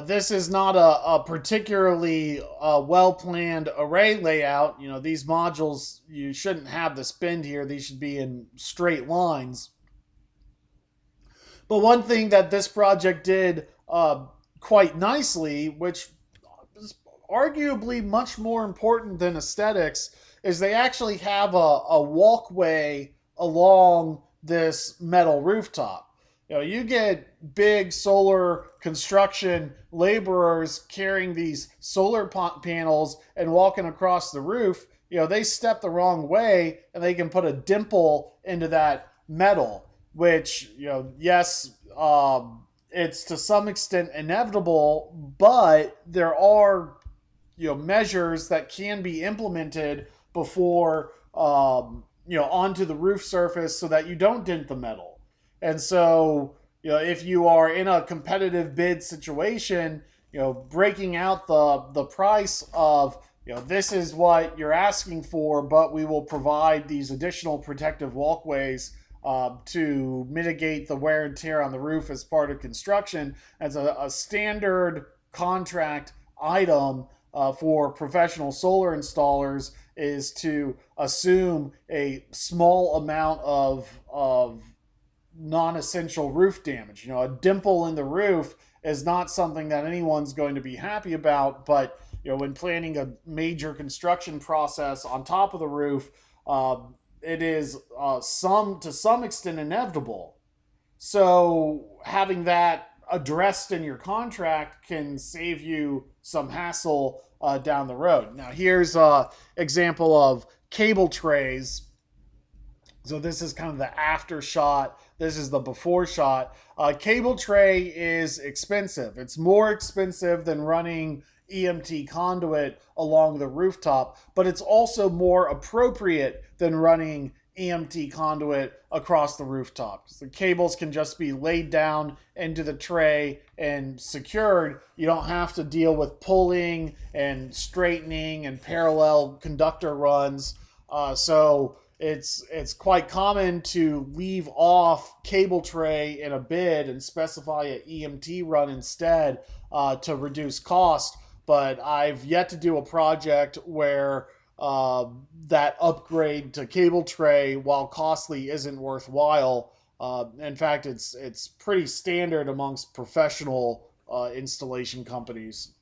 This is not a particularly well-planned array layout. You know, these modules, you shouldn't have this bend here. These should be in straight lines. But one thing that this project did quite nicely, which is arguably much more important than aesthetics, is they actually have a walkway along this metal rooftop. You know, you get big solar construction laborers carrying these solar panels and walking across the roof. You know, they step the wrong way and they can put a dimple into that metal, which, you know, yes, it's to some extent inevitable, but there are, you know, measures that can be implemented before, onto the roof surface so that you don't dent the metal. And so, you know, if you are in a competitive bid situation, you know, breaking out the price of, you know, this is what you're asking for, but we will provide these additional protective walkways to mitigate the wear and tear on the roof as part of construction as a standard contract item for professional solar installers is to assume a small amount of non-essential roof damage. You know, a dimple in the roof is not something that anyone's going to be happy about, but you know, when planning a major construction process on top of the roof, it is some to some extent inevitable. So having that addressed in your contract can save you some hassle down the road. Now, here's an example of cable trays. So this is kind of the after shot. This is the before shot. Cable tray is expensive. It's more expensive than running EMT conduit along the rooftop, but it's also more appropriate than running EMT conduit across the rooftop. The cables can just be laid down into the tray and secured. You don't have to deal with pulling and straightening and parallel conductor runs. So it's quite common to leave off cable tray in a bid and specify an EMT run instead to reduce cost. But I've yet to do a project where that upgrade to cable tray, while costly, isn't worthwhile. In fact, it's pretty standard amongst professional installation companies.